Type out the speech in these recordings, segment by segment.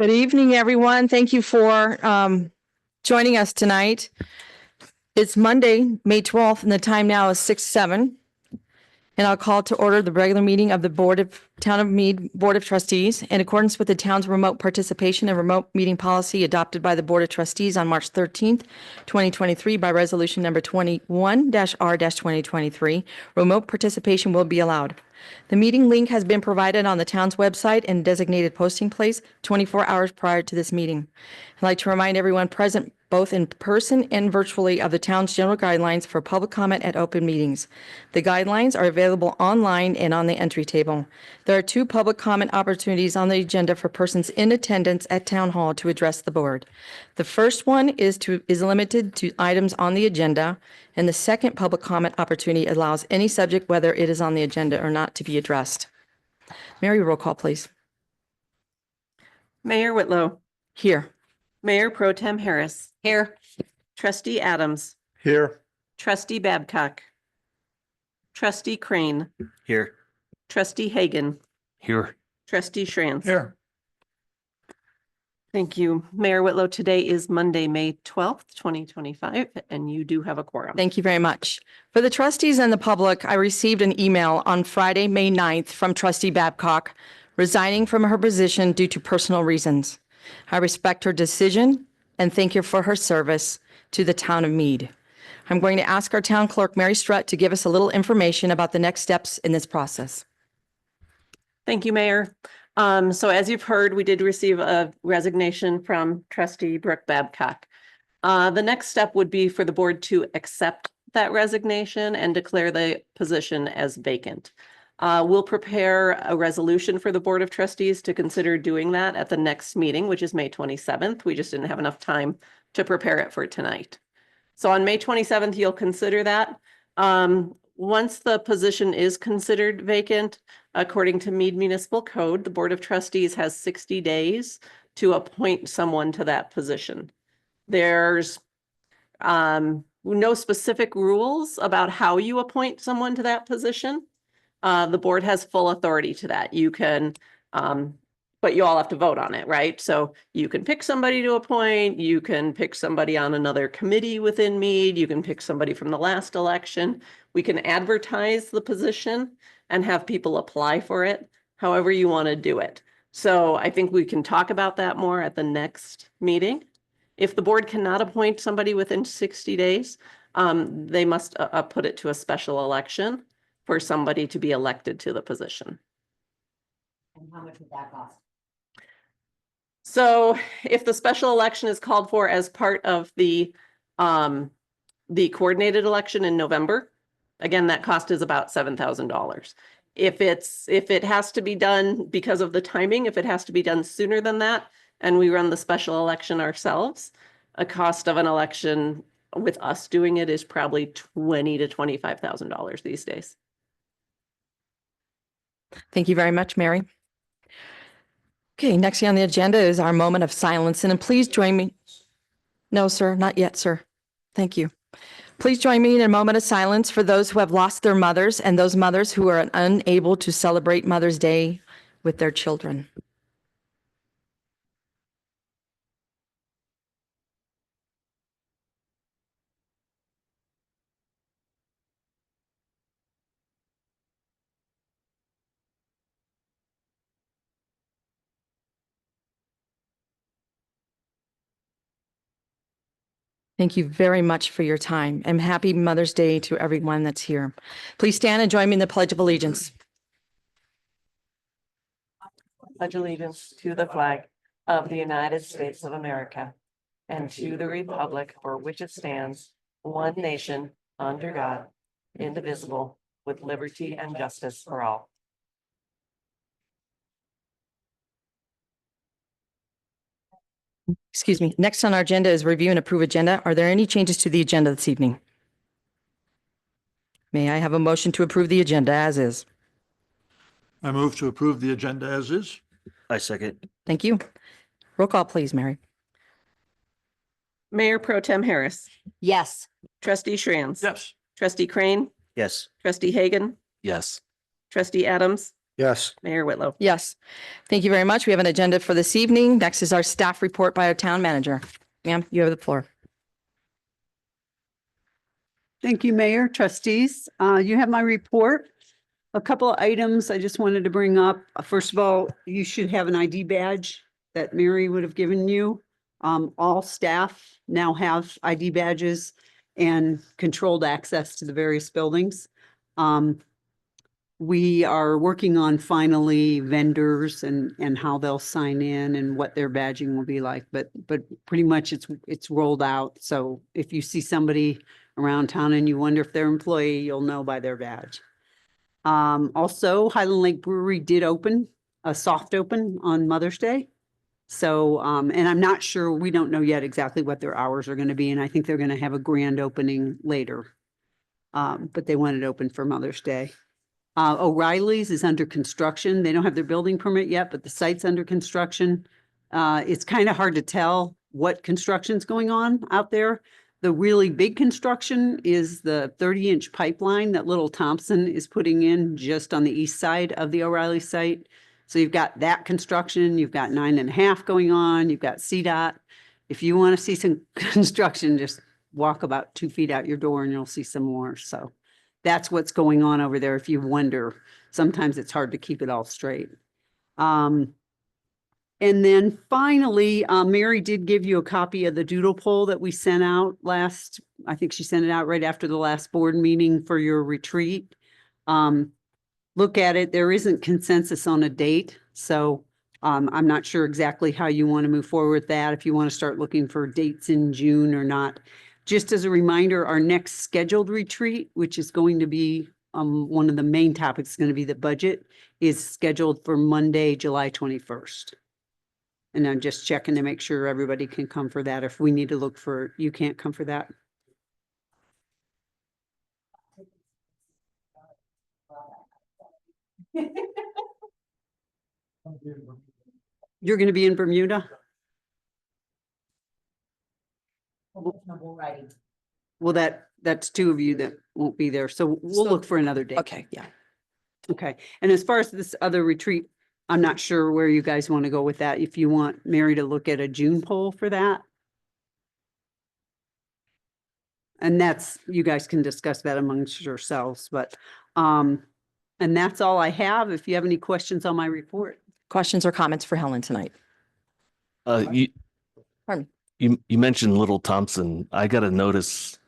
Good evening, everyone. Thank you for joining us tonight. It's Monday, May 12th, and the time now is 6:07. And I'll call to order the regular meeting of the Town of Mead Board of Trustees in accordance with the town's remote participation and remote meeting policy adopted by the Board of Trustees on March 13th, 2023 by resolution number 21-R-2023. Remote participation will be allowed. The meeting link has been provided on the town's website and designated posting place 24 hours prior to this meeting. I'd like to remind everyone present, both in person and virtually, of the town's general guidelines for public comment at open meetings. The guidelines are available online and on the entry table. There are 2 public comment opportunities on the agenda for persons in attendance at Town Hall to address the board. The first one is limited to items on the agenda, and the second public comment opportunity allows any subject, whether it is on the agenda or not, to be addressed. Mary, roll call, please. Mayor Whitlow. Here. Mayor Pro Tem Harris. Here. Trustee Adams. Here. Trustee Babcock. Trustee Crane. Here. Trustee Hagan. Here. Trustee Schranz. Here. Thank you. Mayor Whitlow, today is Monday, May 12th, 2025, and you do have a quorum. Thank you very much. For the trustees and the public, I received an email on Friday, May 9th from Trustee Babcock resigning from her position due to personal reasons. I respect her decision and thank her for her service to the town of Mead. I'm going to ask our town clerk, Mary Strutt, to give us a little information about the next steps in this process. Thank you, Mayor. So as you've heard, we did receive a resignation from Trustee Brooke Babcock. The next step would be for the board to accept that resignation and declare the position as vacant. We'll prepare a resolution for the Board of Trustees to consider doing that at the next meeting, which is May 27th. We just didn't have enough time to prepare it for tonight. So on May 27th, you'll consider that. Once the position is considered vacant, according to Mead Municipal Code, the Board of Trustees has 60 days to appoint someone to that position. There's no specific rules about how you appoint someone to that position. The board has full authority to that. You can, but you all have to vote on it, right? So you can pick somebody to appoint, you can pick somebody on another committee within Mead, you can pick somebody from the last election. We can advertise the position and have people apply for it, however you want to do it. So I think we can talk about that more at the next meeting. If the board cannot appoint somebody within 60 days, they must put it to a special election for somebody to be elected to the position. And how much would that cost? So if the special election is called for as part of the coordinated election in November, again, that cost is about $7,000. If it has to be done because of the timing, if it has to be done sooner than that, and we run the special election ourselves, a cost of an election with us doing it is probably $20,000 to $25,000 these days. Thank you very much, Mary. Okay, next on the agenda is our moment of silence, and please join me. No, sir, not yet, sir. Thank you. Please join me in a moment of silence for those who have lost their mothers and those mothers who are unable to celebrate Mother's Day with their children. Thank you very much for your time, and happy Mother's Day to everyone that's here. Please stand and join me in the Pledge of Allegiance. Pledge allegiance to the flag of the United States of America and to the republic for which it stands, one nation, under God, indivisible, with liberty and justice for all. Excuse me. Next on our agenda is review and approve agenda. Are there any changes to the agenda this evening? May I have a motion to approve the agenda as is? I move to approve the agenda as is. I second. Thank you. Roll call, please, Mary. Mayor Pro Tem Harris. Yes. Trustee Schranz. Yes. Trustee Crane. Yes. Trustee Hagan. Yes. Trustee Adams. Yes. Mayor Whitlow. Yes. Thank you very much. We have an agenda for this evening. Next is our staff report by our town manager. Ma'am, you have the floor. Thank you, Mayor, trustees. You have my report. A couple of items I just wanted to bring up. First of all, you should have an ID badge that Mary would have given you. All staff now have ID badges and controlled access to the various buildings. We are working on finally vendors and how they'll sign in and what their badging will be like, but pretty much it's rolled out. So if you see somebody around town and you wonder if they're an employee, you'll know by their badge. Also, Highland Lake Brewery did open a soft open on Mother's Day. So, and I'm not sure, we don't know yet exactly what their hours are going to be, and I think they're going to have a grand opening later. But they want it open for Mother's Day. O'Reilly's is under construction. They don't have their building permit yet, but the site's under construction. It's kind of hard to tell what construction's going on out there. The really big construction is the 30-inch pipeline that Little Thompson is putting in just on the east side of the O'Reilly site. So you've got that construction, you've got 9.5 going on, you've got CDOT. If you want to see some construction, just walk about 2 feet out your door and you'll see some more. So that's what's going on over there. If you wonder, sometimes it's hard to keep it all straight. And then finally, Mary did give you a copy of the doodle poll that we sent out I think she sent it out right after the last board meeting for your retreat. Look at it. There isn't consensus on a date. So I'm not sure exactly how you want to move forward with that, if you want to start looking for dates in June or not. Just as a reminder, our next scheduled retreat, which is going to be one of the main topics, is going to be the budget, is scheduled for Monday, July 21st. And I'm just checking to make sure everybody can come for that. If we need to look for, you can't come for that. You're going to be in Bermuda? Well, that's 2 of you that won't be there. So we'll look for another date. Okay, yeah. Okay. And as far as this other retreat, I'm not sure where you guys want to go with that. If you want Mary to look at a June poll for that. And you guys can discuss that amongst yourselves, but, and that's all I have. If you have any questions on my report. Questions or comments for Helen tonight? You Pardon you mentioned Little Thompson. I got a notice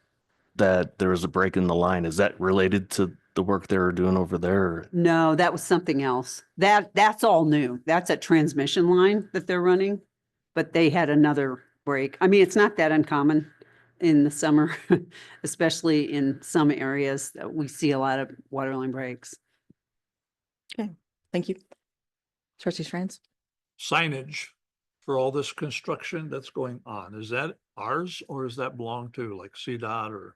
that there was a break in the line. Is that related to the work they were doing over there? Or? No, that was something else. That's all new. That's a transmission line that they're running, but they had another break. I mean, it's not that uncommon in the summer, especially in some areas that we see a lot of water line breaks. Thank you. Trustee Strands? Signage for all this construction that's going on, is that ours or does that belong to like CDOT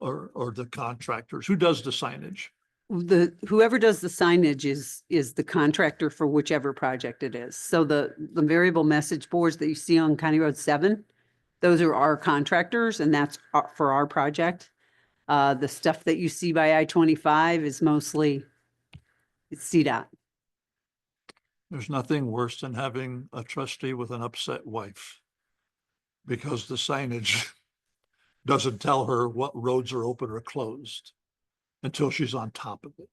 or the contractors? Who does the signage? Whoever does the signage is the contractor for whichever project it is. So the variable message boards that you see on County Road 7, those are our contractors and that's for our project. The stuff that you see by I-25 is mostly it's CDOT. There's nothing worse than having a trustee with an upset wife because the signage doesn't tell her what roads are open or closed until she's on top of it.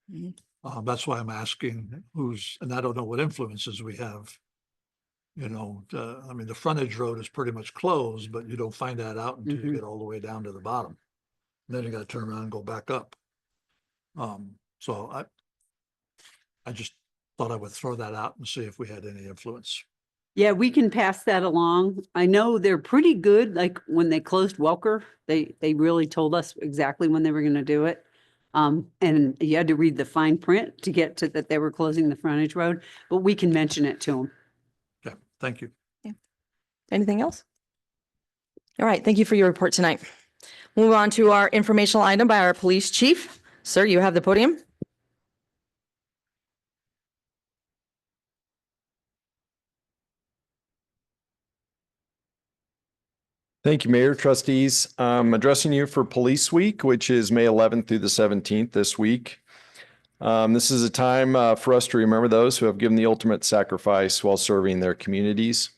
Mhm. That's why I'm asking and I don't know what influences we have. You know, I mean, the frontage road is pretty much closed, but you don't find that out until you Mhm. get all the way down to the bottom. And then you got to turn around and go back up. So I just thought I would throw that out and see if we had any influence. Yeah, we can pass that along. I know they're pretty good. Like when they closed Welker, they really told us exactly when they were going to do it. And you had to read the fine print to get to that they were closing the frontage road, but we can mention it to them. Okay, thank you. Anything else? All right, thank you for your report tonight. Move on to our informational item by our police chief. Sir, you have the podium. Thank you, Mayor, trustees. I'm addressing you for Police Week, which is May 11th through the 17th this week. This is a time for us to remember those who have given the ultimate sacrifice while serving their communities.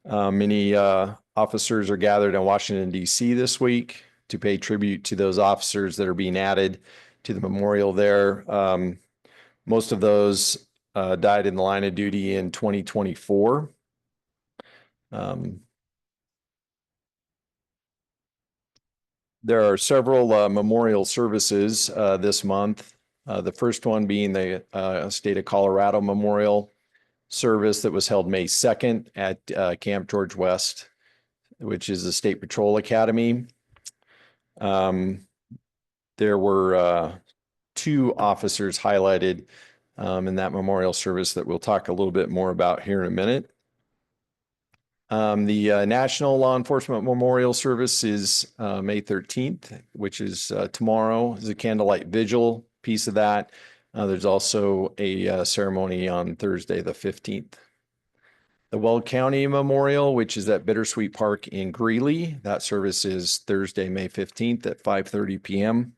Many officers are gathered in Washington, D.C. this week to pay tribute to those officers that are being added to the memorial there. Most of those died in the line of duty in 2024. There are several memorial services this month. The first one being the State of Colorado Memorial Service that was held May 2nd at Camp George West, which is the State Patrol Academy. There were 2 officers highlighted in that memorial service that we'll talk a little bit more about here in a minute. The National Law Enforcement Memorial Service is May 13th, which is tomorrow. Is a candlelight vigil piece of that. There's also a ceremony on Thursday, the 15th. The Weld County Memorial, which is at Bittersweet Park in Greeley. That service is Thursday, May 15th at 5:30 p.m.,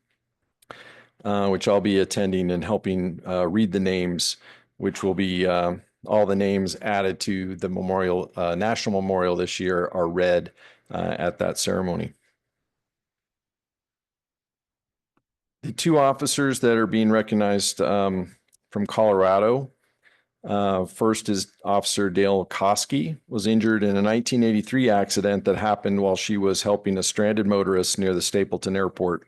which I'll be attending and helping read the names, which will be all the names added to the memorial, National Memorial this year are read at that ceremony. The 2 officers that are being recognized from Colorado. First is Officer Dale Koski, was injured in a 1983 accident that happened while she was helping a stranded motorist near the Stapleton Airport.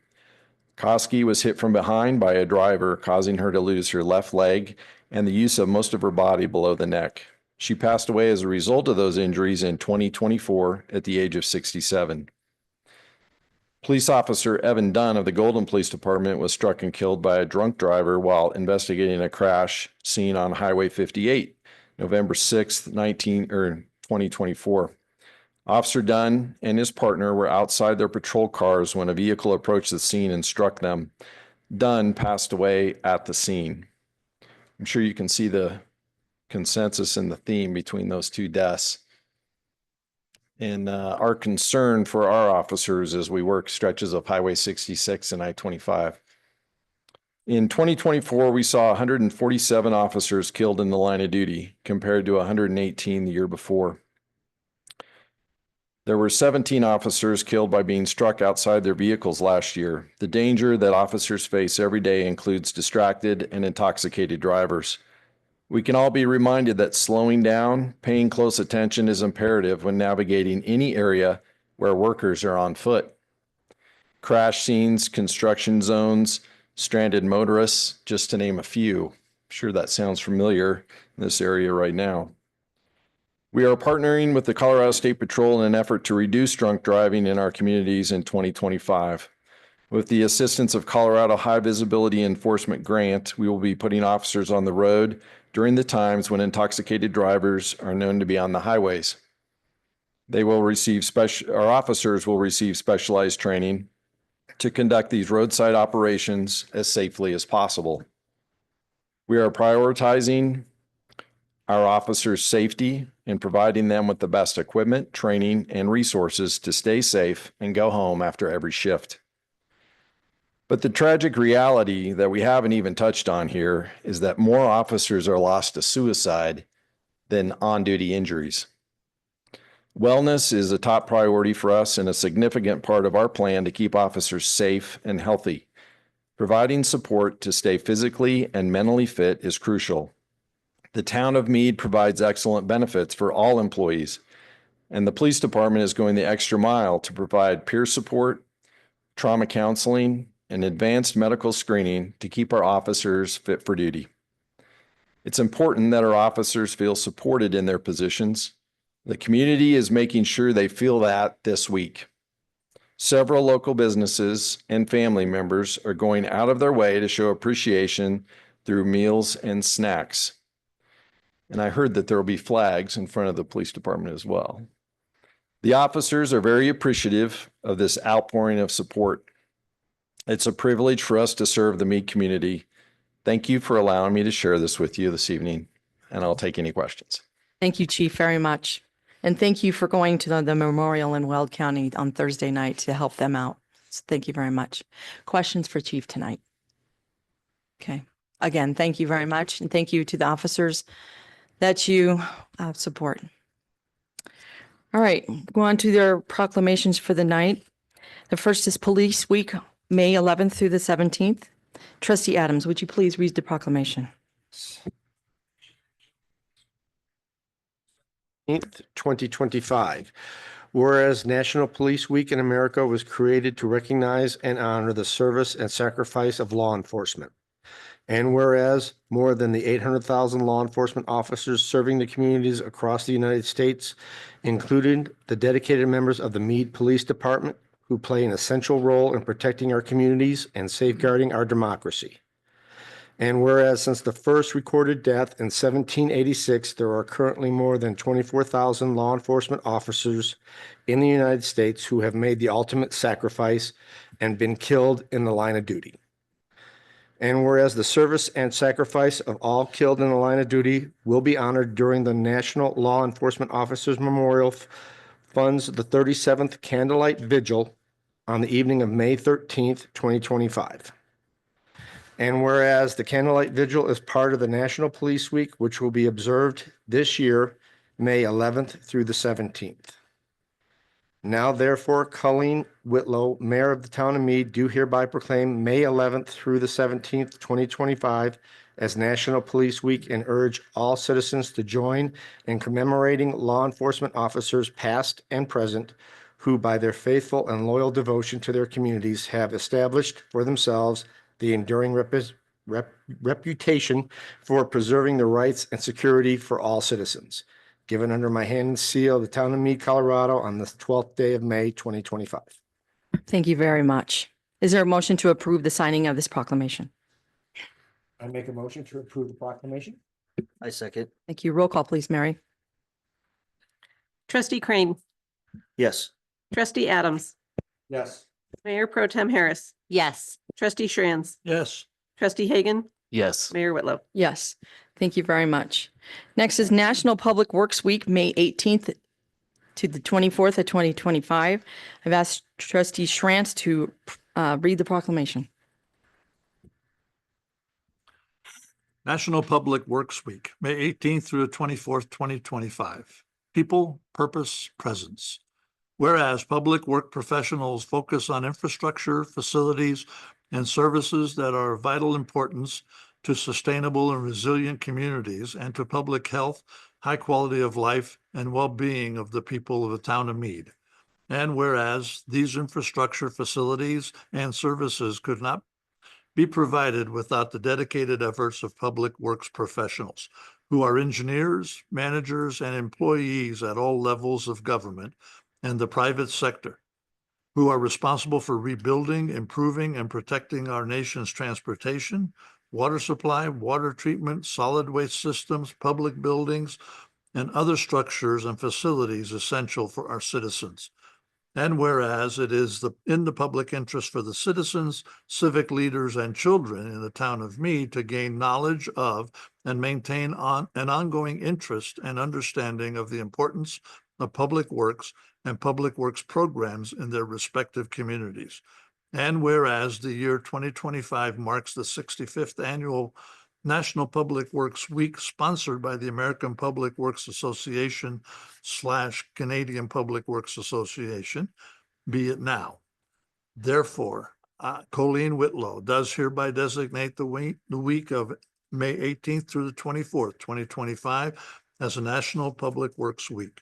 Koski was hit from behind by a driver, causing her to lose her left leg and the use of most of her body below the neck. She passed away as a result of those injuries in 2024 at the age of 67. Police Officer Evan Dunn of the Golden Police Department was struck and killed by a drunk driver while investigating a crash seen on Highway 58, November 6th, 2024. Officer Dunn and his partner were outside their patrol cars when a vehicle approached the scene and struck them. Dunn passed away at the scene. I'm sure you can see the consensus and the theme between those 2 deaths. And our concern for our officers as we work stretches of Highway 66 and I-25. In 2024, we saw 147 officers killed in the line of duty compared to 118 the year before. There were 17 officers killed by being struck outside their vehicles last year. The danger that officers face every day includes distracted and intoxicated drivers. We can all be reminded that slowing down, paying close attention is imperative when navigating any area where workers are on foot. Crash scenes, construction zones, stranded motorists, just to name a few. I'm sure that sounds familiar in this area right now. We are partnering with the Colorado State Patrol in an effort to reduce drunk driving in our communities in 2025. With the assistance of Colorado High Visibility Enforcement Grant, we will be putting officers on the road during the times when intoxicated drivers are known to be on the highways. Our officers will receive specialized training to conduct these roadside operations as safely as possible. We are prioritizing our officers' safety and providing them with the best equipment, training, and resources to stay safe and go home after every shift. But the tragic reality that we haven't even touched on here is that more officers are lost to suicide than on-duty injuries. Wellness is a top priority for us and a significant part of our plan to keep officers safe and healthy. Providing support to stay physically and mentally fit is crucial. The town of Mead provides excellent benefits for all employees, and the police department is going the extra mile to provide peer support, trauma counseling, and advanced medical screening to keep our officers fit for duty. It's important that our officers feel supported in their positions. The community is making sure they feel that this week. Several local businesses and family members are going out of their way to show appreciation through meals and snacks. And I heard that there will be flags in front of the police department as well. The officers are very appreciative of this outpouring of support. It's a privilege for us to serve the Mead community. Thank you for allowing me to share this with you this evening, and I'll take any questions. Thank you, Chief, very much. And thank you for going to the memorial in Weld County on Thursday night to help them out. So thank you very much. Questions for Chief tonight? Okay. Again, thank you very much. And thank you to the officers that you support. All right, go on to their proclamations for the night. The first is Police Week, May 11th through the 17th. Trustee Adams, would you please read the proclamation? 2025. Whereas National Police Week in America was created to recognize and honor the service and sacrifice of law enforcement. And whereas more than the 800,000 law enforcement officers serving the communities across the United States, including the dedicated members of the Mead Police Department, who play an essential role in protecting our communities and safeguarding our democracy. And whereas since the first recorded death in 1786, there are currently more than 24,000 law enforcement officers in the United States who have made the ultimate sacrifice and been killed in the line of duty. And whereas the service and sacrifice of all killed in the line of duty will be honored during the National Law Enforcement Officers Memorial funds the 37th Candlelight Vigil on the evening of May 13th, 2025. And whereas the Candlelight Vigil is part of the National Police Week, which will be observed this year, May 11th through the 17th. Now therefore, Colleen Whitlow, Mayor of the Town of Mead, do hereby proclaim May 11th through the 17th, 2025 as National Police Week and urge all citizens to join in commemorating law enforcement officers past and present who by their faithful and loyal devotion to their communities have established for themselves the enduring reputation for preserving the rights and security for all citizens. Given under my hand and seal of the Town of Mead, Colorado on the 12th day of May, 2025. Thank you very much. Is there a motion to approve the signing of this proclamation? I make a motion to approve the proclamation. I second. Thank you. Roll call, please, Mary. Trustee Crane, Yes. trustee Adams, Yes. Mayor Pro Tem Harris, Yes. trustee Shranz, Yes. trustee Hagan, Yes. Mayor Whitlow. Yes, thank you very much. Next is National Public Works Week, May 18th to the 24th of 2025. I've asked trustee Shranz to read the proclamation. National Public Works Week, May 18th through the 24th, 2025. People, purpose, presence. Whereas public work professionals focus on infrastructure, facilities, and services that are of vital importance to sustainable and resilient communities and to public health, high quality of life, and well-being of the people of the town of Mead. And whereas these infrastructure facilities and services could not be provided without the dedicated efforts of public works professionals, who are engineers, managers, and employees at all levels of government and the private sector, who are responsible for rebuilding, improving, and protecting our nation's transportation, water supply, water treatment, solid waste systems, public buildings, and other structures and facilities essential for our citizens. And whereas it is in the public interest for the citizens, civic leaders, and children in the town of Mead to gain knowledge of and maintain an ongoing interest and understanding of the importance of public works and public works programs in their respective communities. And whereas the year 2025 marks the 65th annual National Public Works Week sponsored by the American Public Works Association / Canadian Public Works Association, be it now. Therefore, Colleen Whitlow does hereby designate the week of May 18th through the 24th, 2025 as a National Public Works Week.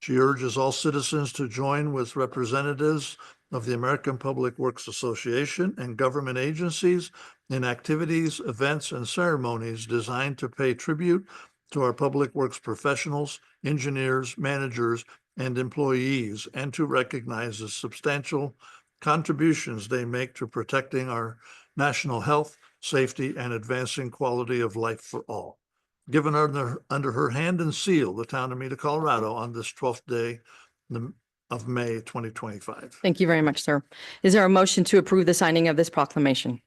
She urges all citizens to join with representatives of the American Public Works Association and government agencies in activities, events, and ceremonies designed to pay tribute to our public works professionals, engineers, managers, and employees, and to recognize the substantial contributions they make to protecting our national health, safety, and advancing quality of life for all. Given under her hand and seal, the town of Mead, Colorado, on this 12th day of May 2025. Thank you very much, sir. Is there a motion to approve the signing of this proclamation?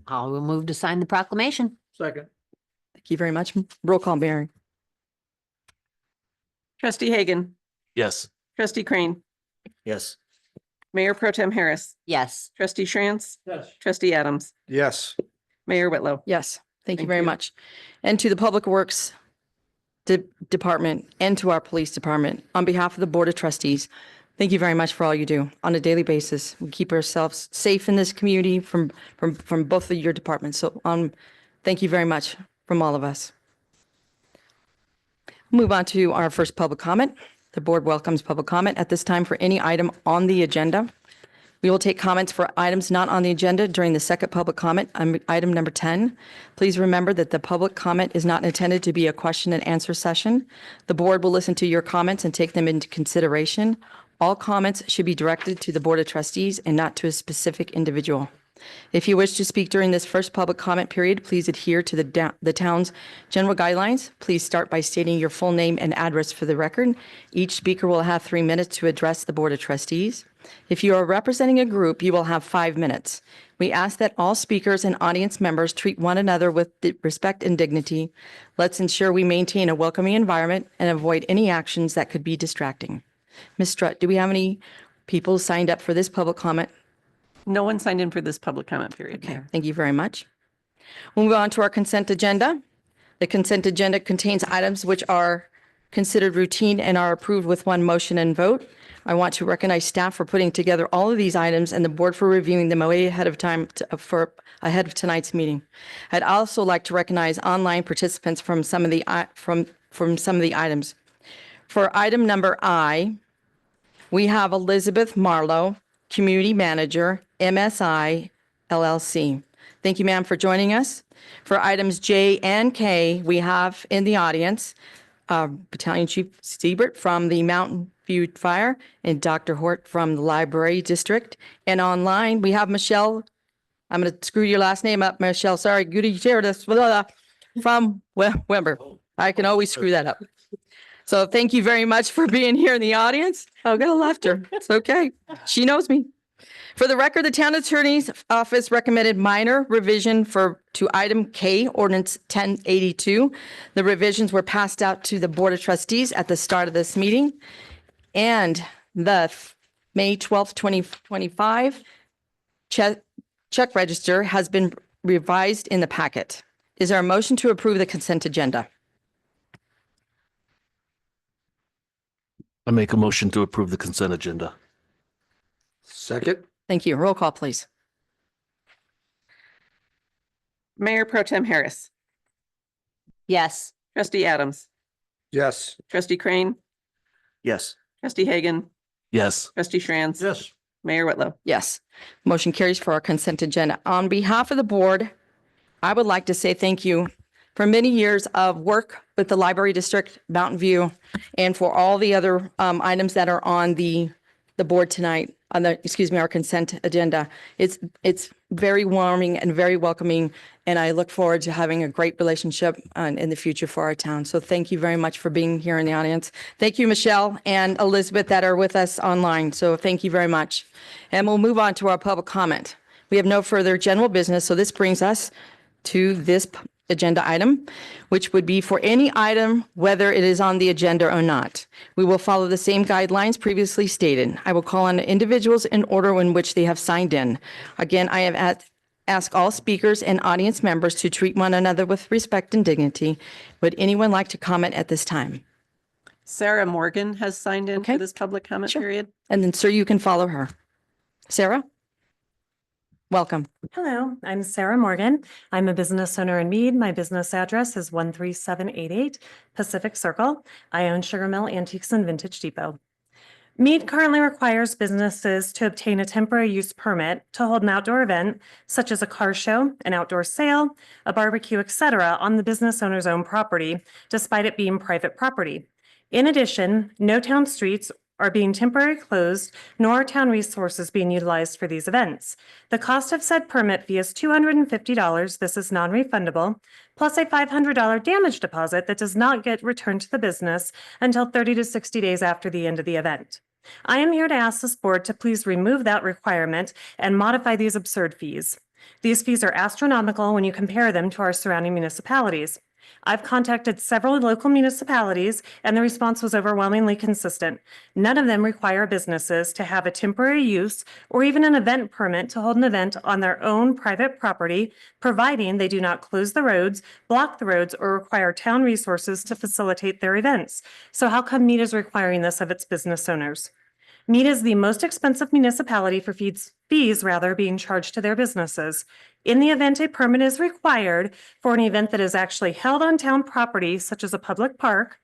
I will move to sign the proclamation. Second. Thank you very much. Roll call, Mary. Trustee Hagan, Yes. trustee Crane, Yes. Mayor Pro Tem Harris, Yes. trustee Shranz, Yes. trustee Adams, Yes. Mayor Whitlow. Yes, thank you Thank very you. much. And to the Public Works Department and to our Police Department, on behalf of the Board of Trustees, thank you very much for all you do on a daily basis. We keep ourselves safe in this community from both of your departments. So thank you very much from all of us. Move on to our first public comment. The board welcomes public comment at this time for any item on the agenda. We will take comments for items not on the agenda during the second public comment on item number 10. Please remember that the public comment is not intended to be a question and answer session. The board will listen to your comments and take them into consideration. All comments should be directed to the Board of Trustees and not to a specific individual. If you wish to speak during this first public comment period, please adhere to the town's general guidelines. Please start by stating your full name and address for the record. Each speaker will have 3 minutes to address the Board of Trustees. If you are representing a group, you will have 5 minutes. We ask that all speakers and audience members treat one another with respect and dignity. Let's ensure we maintain a welcoming environment and avoid any actions that could be distracting. Ms. Strutt, do we have any people signed up for this public comment? No one signed in for this public comment period. Okay, Mayor. thank you very much. We'll move on to our consent agenda. The consent agenda contains items which are considered routine and are approved with one motion and vote. I want to recognize staff for putting together all of these items and the board for reviewing them way ahead of time ahead of tonight's meeting. I'd also like to recognize online participants from some of the items. For item number I, we have Elizabeth Marlowe, Community Manager, MSI LLC. Thank you, ma'am, for joining us. For items J and K, we have in the audience Battalion Chief Siebert from the Mountain View Fire and Dr. Hort from the Library District. And online, we have Michelle. I'm going to screw your last name up, Michelle. Sorry, Gutierrez from Weber. I can always screw that up. So thank you very much for being here in the audience. Oh, I left her. It's okay. She knows me. For the record, the town attorney's office recommended minor revision to item K, ordinance 1082. The revisions were passed out to the Board of Trustees at the start of this meeting. And the May 12th, 2025 check register has been revised in the packet. Is there a motion to approve the consent agenda? I make a motion to approve the consent agenda. Second. Thank you. Roll call, please. Mayor Pro Tem Harris, Yes. trustee Adams, Yes. trustee Crane, Yes. trustee Hagan, Yes. trustee Shranz. Yes. Mayor Whitlow. Yes. Motion carries for our consent agenda. On behalf of the board, I would like to say thank you for many years of work with the Library District, Mountain View, and for all the other items that are on the board tonight, on our consent agenda. It's very warming and very welcoming, and I look forward to having a great relationship in the future for our town. So thank you very much for being here in the audience. Thank you, Michelle and Elizabeth that are with us online. So thank you very much. And we'll move on to our public comment. We have no further general business, so this brings us to this agenda item, which would be for any item, whether it is on the agenda or not. We will follow the same guidelines previously stated. I will call on individuals in order in which they have signed in. Again, I have asked all speakers and audience members to treat one another with respect and dignity. Would anyone like to comment at this time? Sarah Morgan has signed in Okay. for this public comment Sure. period. And then, sir, you can follow her. Sarah? Welcome. Hello, I'm Sarah Morgan. I'm a business owner in Mead. My business address is 13788 Pacific Circle. I own Sugar Mill Antiques and Vintage Depot. Mead currently requires businesses to obtain a temporary use permit to hold an outdoor event, such as a car show, an outdoor sale, a barbecue, etc., on the business owner's own property, despite it being private property. In addition, no town streets are being temporarily closed, nor are town resources being utilized for these events. The cost of said permit fee is $250. This is non-refundable, plus a $500 damage deposit that does not get returned to the business until 30 to 60 days after the end of the event. I am here to ask this board to please remove that requirement and modify these absurd fees. These fees are astronomical when you compare them to our surrounding municipalities. I've contacted several local municipalities and the response was overwhelmingly consistent. None of them require businesses to have a temporary use or even an event permit to hold an event on their own private property, providing they do not close the roads, block the roads, or require town resources to facilitate their events. So how come Mead is requiring this of its business owners? Mead is the most expensive municipality for fees being charged to their businesses. In the event a permit is required for an event that is actually held on town property, such as a public park,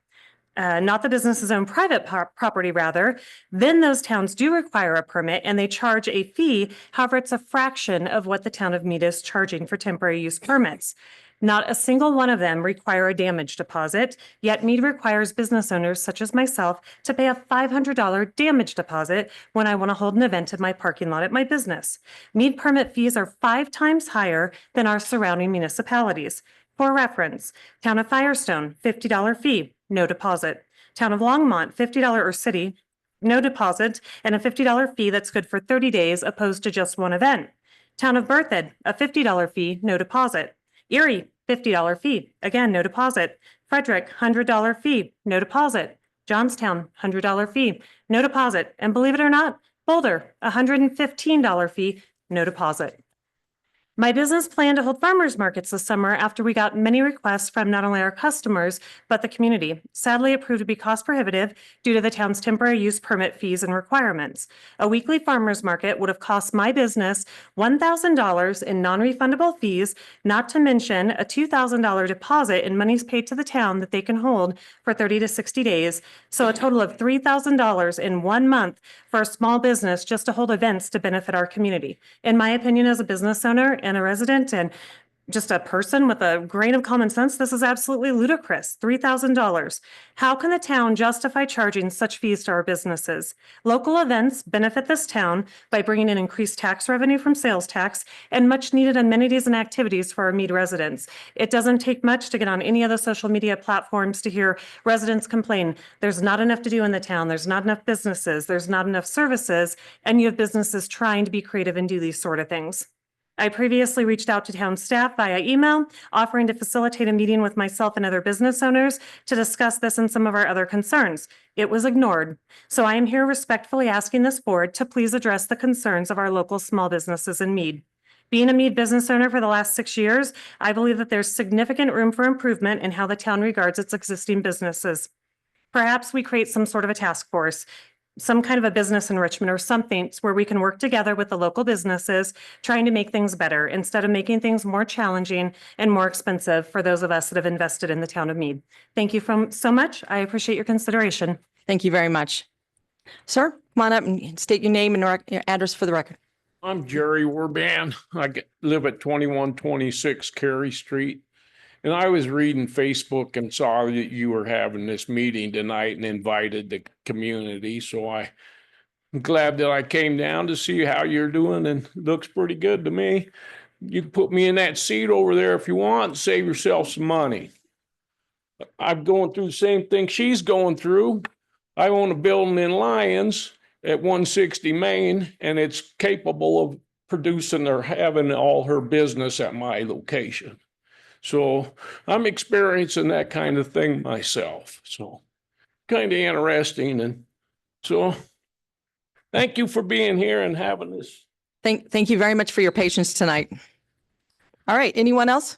not the business's own private property rather, then those towns do require a permit and they charge a fee. However, it's a fraction of what the town of Mead is charging for temporary use permits. Not a single one of them require a damage deposit, yet Mead requires business owners such as myself to pay a $500 damage deposit when I want to hold an event in my parking lot at my business. Mead permit fees are 5 times higher than our surrounding municipalities. For reference, Town of Firestone, $50 fee, no deposit. Town of Longmont, $50 or city, no deposit, and a $50 fee that's good for 30 days opposed to just one event. Town of Berthoud, a $50 fee, no deposit. Erie, $50 fee, again, no deposit. Frederick, $100 fee, no deposit. Johnstown, $100 fee, no deposit. And believe it or not, Boulder, $115 fee, no deposit. My business planned to hold farmers markets this summer after we got many requests from not only our customers, but the community. Sadly, it proved to be cost prohibitive due to the town's temporary use permit fees and requirements. A weekly farmers market would have cost my business $1,000 in non-refundable fees, not to mention a $2,000 deposit in monies paid to the town that they can hold for 30 to 60 days. So a total of $3,000 in 1 month for a small business just to hold events to benefit our community. In my opinion, as a business owner and a resident and just a person with a grain of common sense, this is absolutely ludicrous. $3,000. How can the town justify charging such fees to our businesses? Local events benefit this town by bringing in increased tax revenue from sales tax and much needed amenities and activities for our Mead residents. It doesn't take much to get on any of the social media platforms to hear residents complain. There's not enough to do in the town. There's not enough businesses. There's not enough services. And you have businesses trying to be creative and do these sort of things. I previously reached out to town staff via email, offering to facilitate a meeting with myself and other business owners to discuss this and some of our other concerns. It was ignored. So I am here respectfully asking this board to please address the concerns of our local small businesses in Mead. Being a Mead business owner for the last 6 years, I believe that there's significant room for improvement in how the town regards its existing businesses. Perhaps we create some sort of a task force, some kind of a business enrichment or something where we can work together with the local businesses, trying to make things better instead of making things more challenging and more expensive for those of us that have invested in the town of Mead. Thank you so much. I appreciate your consideration. Thank you very much. Sir, come on up and state your name and your address for the record. I'm Jerry Warban. Live at 2126 Cary Street. And I was reading Facebook and saw that you were having this meeting tonight and invited the community. So I'm glad that I came down to see how you're doing, and it looks pretty good to me. You can put me in that seat over there if you want and save yourself some money. I'm going through the same thing she's going through. I own a building in Lyons at 160 Main, and it's capable of producing or having all her business at my location. So I'm experiencing that kind of thing myself. So kind of interesting. And so thank you for being here and having this. Thank you very much for your patience tonight. All right, anyone else?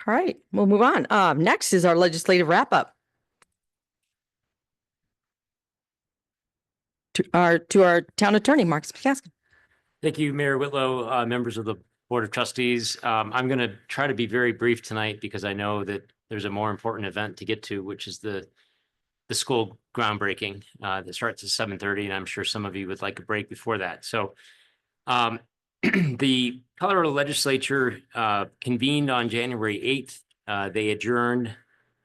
All right, we'll move on. Next is our legislative wrap up. To our town attorney, Marcus McCaskill. Thank you, Mayor Whitlow, members of the Board of Trustees. I'm going to try to be very brief tonight because I know that there's a more important event to get to, which is the school groundbreaking that starts at 7:30, and I'm sure some of you would like a break before that. So the Colorado Legislature convened on January 8th. They adjourned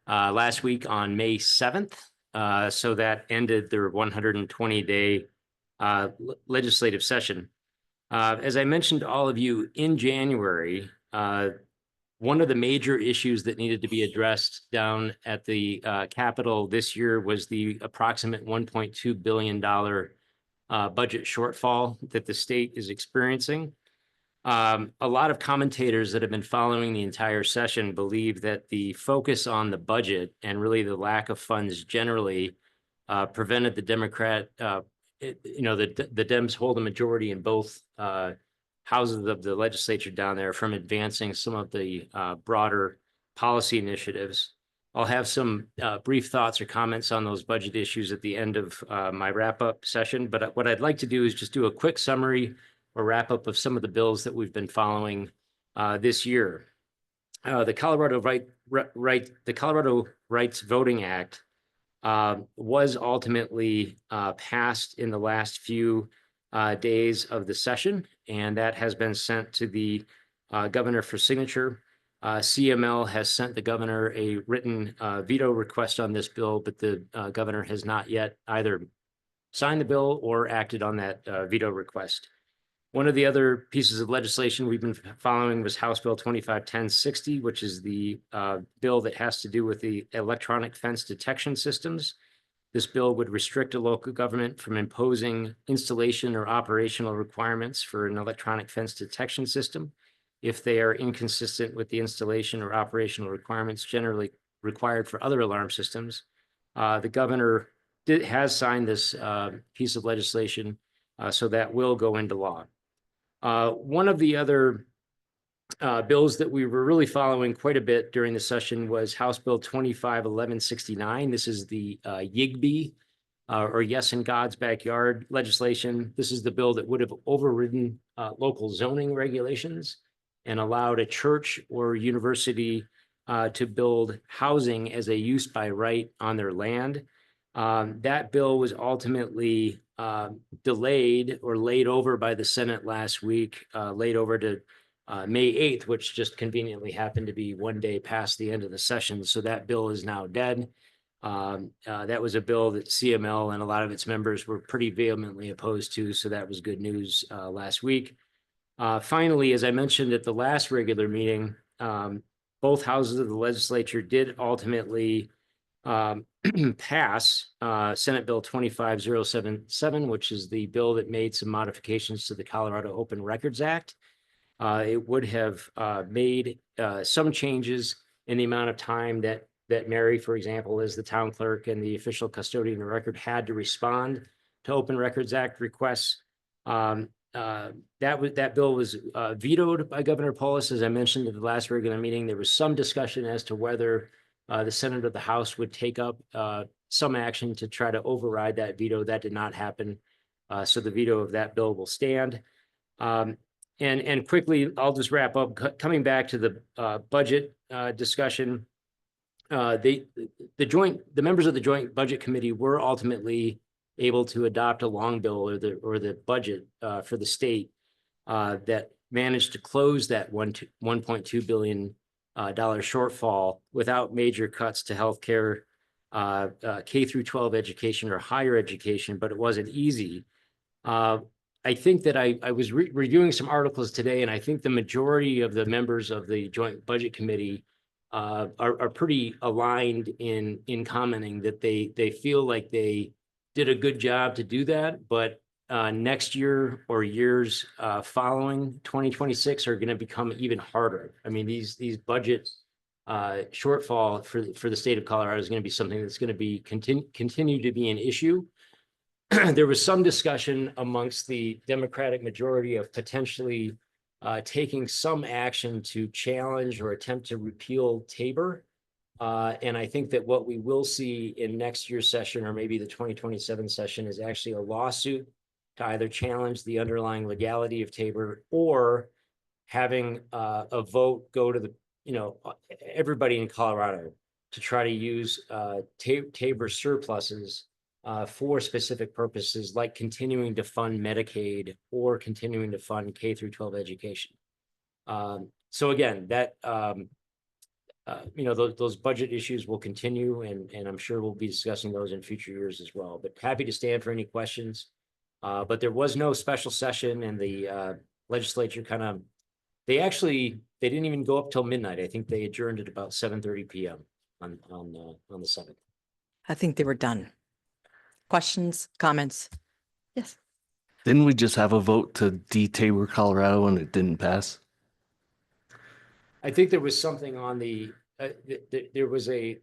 last week on May 7th. So that ended their 120-day legislative session. As I mentioned to all of you in January, one of the major issues that needed to be addressed down at the Capitol this year was the approximate $1.2 billion budget shortfall that the state is experiencing. A lot of commentators that have been following the entire session believe that the focus on the budget and really the lack of funds generally prevented the the Dems hold a majority in both houses of the legislature down there from advancing some of the broader policy initiatives. I'll have some brief thoughts or comments on those budget issues at the end of my wrap-up session, but what I'd like to do is just do a quick summary or wrap up of some of the bills that we've been following this year. The Colorado Rights Voting Act was ultimately passed in the last few days of the session, and that has been sent to the governor for signature. CML has sent the governor a written veto request on this bill, but the governor has not yet either signed the bill or acted on that veto request. One of the other pieces of legislation we've been following was House Bill 251060, which is the bill that has to do with the electronic fence detection systems. This bill would restrict a local government from imposing installation or operational requirements for an electronic fence detection system if they are inconsistent with the installation or operational requirements generally required for other alarm systems. The governor has signed this piece of legislation, so that will go into law. One of the other bills that we were really following quite a bit during the session was House Bill 251169. This is the YIGB, or Yes in God's Backyard legislation. This is the bill that would have overridden local zoning regulations and allowed a church or university to build housing as a use by right on their land. That bill was ultimately delayed or laid over by the Senate last week, laid over to May 8th, which just conveniently happened to be one day past the end of the session. So that bill is now dead. That was a bill that CML and a lot of its members were pretty vehemently opposed to. So that was good news last week. Finally, as I mentioned at the last regular meeting, both houses of the legislature did ultimately pass Senate Bill 25077, which is the bill that made some modifications to the Colorado Open Records Act. It would have made some changes in the amount of time that Mary, for example, as the town clerk and the official custodian of record, had to respond to Open Records Act requests. That bill was vetoed by Governor Polis, as I mentioned at the last regular meeting. There was some discussion as to whether the Senate or the House would take up some action to try to override that veto. That did not happen. So the veto of that bill will stand. And quickly, I'll just wrap up. Coming back to the budget discussion, the members of the Joint Budget Committee were ultimately able to adopt a long bill or the budget for the state that managed to close that $1.2 billion shortfall without major cuts to healthcare, K through 12 education or higher education, but it wasn't easy. I think that I was reviewing some articles today, and I think the majority of the members of the Joint Budget Committee are pretty aligned in commenting that they feel like they did a good job to do that, but next year or years following 2026 are going to become even harder. I mean, these budget shortfall for the state of Colorado is going to be something that's going to be continue to be an issue. There was some discussion amongst the Democratic majority of potentially taking some action to challenge or attempt to repeal Tabor. And I think that what we will see in next year's session or maybe the 2027 session is actually a lawsuit to either challenge the underlying legality of Tabor or having a vote go to everybody in Colorado to try to use Tabor surpluses for specific purposes like continuing to fund Medicaid or continuing to fund K through 12 education. So again, that those budget issues will continue, and I'm sure we'll be discussing those in future years as well. But happy to stand for any questions. But there was no special session, and the legislature they didn't even go up till midnight. I think they adjourned at about 7:30 p.m. on the 7th. I think they were done. Questions, comments? Yes. Didn't we just have a vote to de-Tabor, Colorado, and it didn't pass? I think there was something on the, there was a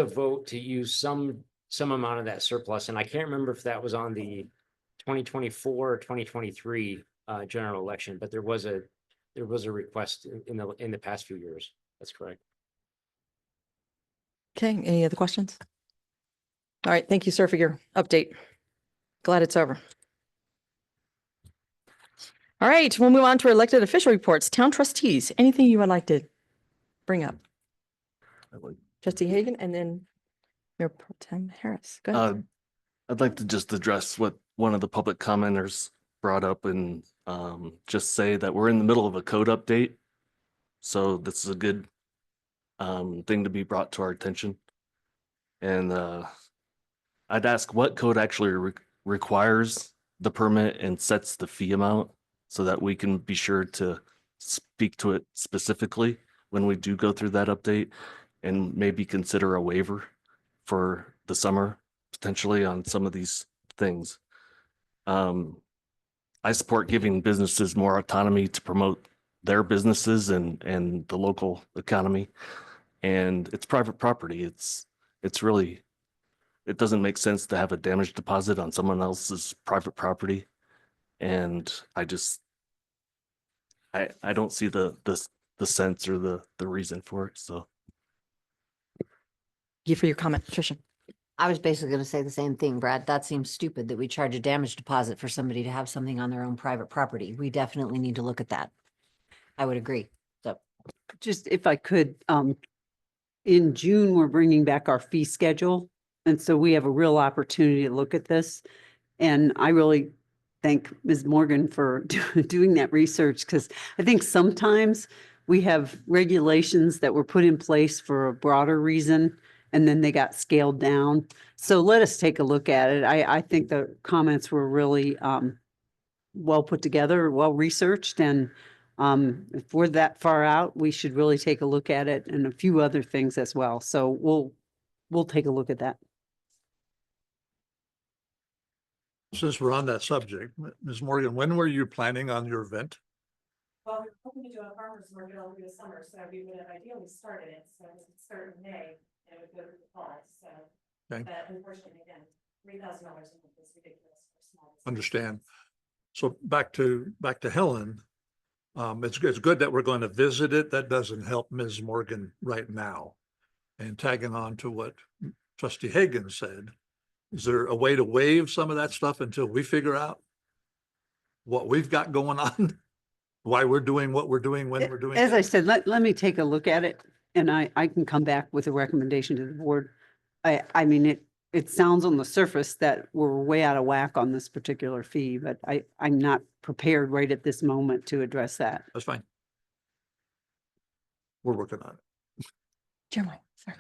vote to use some amount of that surplus, and I can't remember if that was on the 2024 or 2023 general election, but there was a request in the past few years. That's correct. Okay, any other questions? All right, thank you, sir, for your update. Glad it's over. All right, we'll move on to our elected official reports. Town trustees, anything you would like to bring up? Trustee Hagan and then Mayor Pro Tem Harris. Go ahead. I'd like to just address what one of the public commenters brought up and just say that we're in the middle of a code update. So this is a good thing to be brought to our attention. And I'd ask what code actually requires the permit and sets the fee amount so that we can be sure to speak to it specifically when we do go through that update and maybe consider a waiver for the summer potentially on some of these things. I support giving businesses more autonomy to promote their businesses and the local economy. And it's private property. It's really, it doesn't make sense to have a damage deposit on someone else's private property. And I don't see the sense or the reason for it. So. Thank you for your comment, Tricia. I was basically going to say the same thing, Brad. That seems stupid that we charge a damage deposit for somebody to have something on their own private property. We definitely need to look at that. I would agree. So Just if I could, in June, we're bringing back our fee schedule. And so we have a real opportunity to look at this. And I really thank Ms. Morgan for doing that research, because I think sometimes we have regulations that were put in place for a broader reason, and then they got scaled down. So let us take a look at it. I think the comments were really well put together, well researched, and if we're that far out, we should really take a look at it and a few other things as well. So we'll take a look at that. Since we're on that subject, Ms. Morgan, when were you planning on your event? Well, we're hoping to do a farmer's market all through the summer, so we would have ideally started it, so it would start in May, and it would go through the fall, so. Okay. But unfortunately, again, $3,000 a month is ridiculous for small. business. Understand. So back to Helen. It's good that we're going to visit it. That doesn't help Ms. Morgan right now. And tagging on to what Trustee Hagan said, is there a way to waive some of that stuff until we figure out what we've got going on? Why we're doing what we're doing when we're doing As it? I said, let me take a look at it, and I can come back with a recommendation to the board. I mean, it sounds on the surface that we're way out of whack on this particular fee, but I'm not prepared right at this moment to address that. That's fine. We're working on it. Jeremiah, sorry.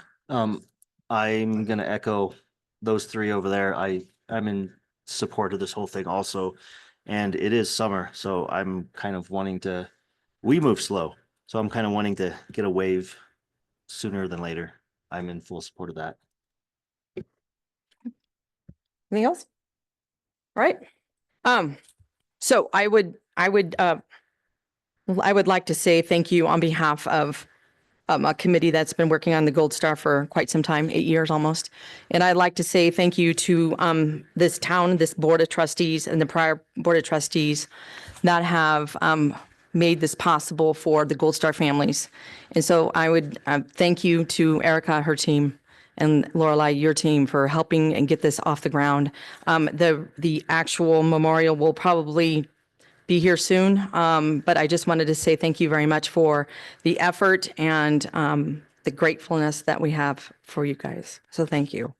I'm gonna echo those three over there. I'm in support of this whole thing also. And it is summer, so I'm kind of wanting to, we move slow. So I'm kind of wanting to get a wave sooner than later. I'm in full support of that. Anything else? All right. So I would like to say thank you on behalf of a committee that's been working on the Gold Star for quite some time, 8 years almost. And I'd like to say thank you to this town, this Board of Trustees and the prior Board of Trustees that have made this possible for the Gold Star families. And so I would thank you to Erica, her team, and Lorelei, your team, for helping and get this off the ground. The actual memorial will probably be here soon, but I just wanted to say thank you very much for the effort and the gratefulness that we have for you guys. So thank you.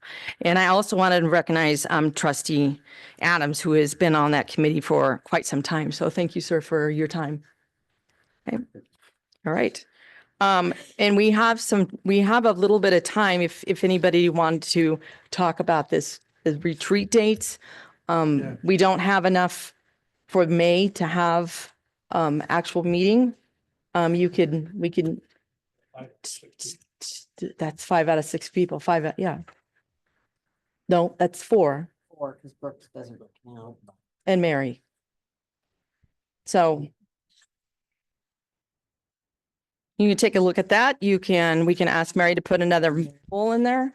And I also wanted to recognize Trustee Adams, who has been on that committee for quite some time. So thank you, sir, for your time. Okay. All right. And we have a little bit of time if anybody wanted to talk about the retreat dates. We don't have enough for May to have actual meeting. We can, that's 5 out of 6 people, yeah. No, that's 4. or because Brooks doesn't count. and Mary. So you can take a look at that. We can ask Mary to put another poll in there.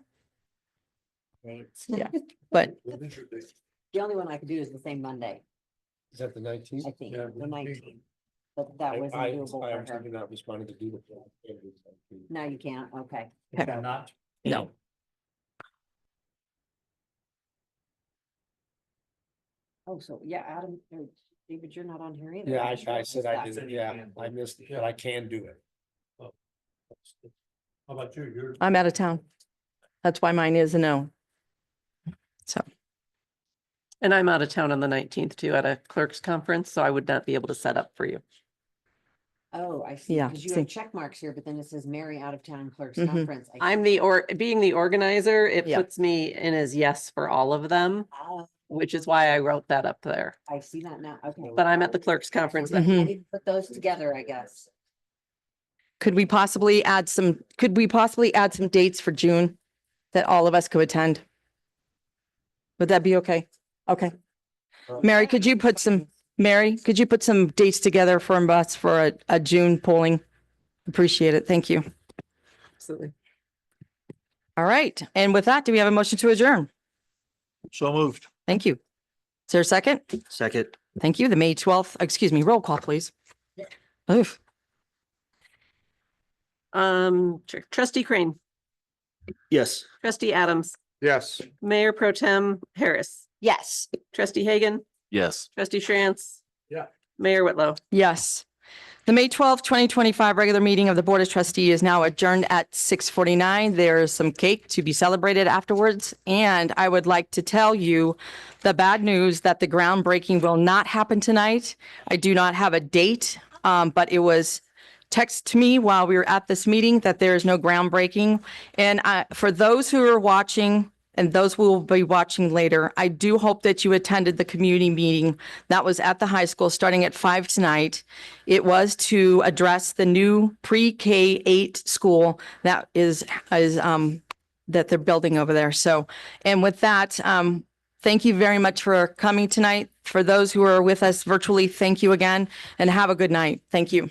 Yeah, but The only one I could do is the same Monday, Is that the nineteenth? I think, the 19th. But that wasn't doable for her. not responding to do the. Now you can't, okay. Okay. Not. no, Oh, so yeah, Adam, or David, you're not on here either. Yeah, I just I realized said I that. didn't, yeah, I missed it, but I can do it. How about you? You're. I'm out of town. That's why mine is a no. So, And I'm out of town on the 19th too at a clerk's conference, so I would not be able to set up for you. Oh, I see, Yeah, because you see. have check marks here, but then it says Mary out of town clerk's Mhm. conference. I'm being the organizer, it Yeah. puts me in as yes for all of them, Ah, which is why I wrote that up there. I see that now, okay. But I'm at the clerk's conference. I Mhm. need to put those together, I guess. could we possibly add some dates for June that all of us could attend? Would that be okay? Okay. Mary, could you put some dates together for us for a June polling? Appreciate it. Thank you. Absolutely. All right. And with that, do we have a motion to adjourn? So moved. Thank you. Is there a second? Second. Thank you. The May 12th, excuse me, roll call, please. Oof. Trustee Crane, Yes. trustee Adams, Yes. Mayor Pro Tem Harris, Yes. trustee Hagan, Yes. trustee Shantz. Yeah. Mayor Whitlow. Yes. The May 12th, 2025 regular meeting of the Board of Trustees is now adjourned at 6:49. There is some cake to be celebrated afterwards. And I would like to tell you the bad news that the groundbreaking will not happen tonight. I do not have a date, but it was text to me while we were at this meeting that there is no groundbreaking. And for those who are watching and those who will be watching later, I do hope that you attended the community meeting that was at the high school starting at 5 tonight. It was to address the new pre-K 8 school that is that they're building over there. So, and with that, thank you very much for coming tonight. For those who are with us virtually, thank you again and have a good night. Thank you.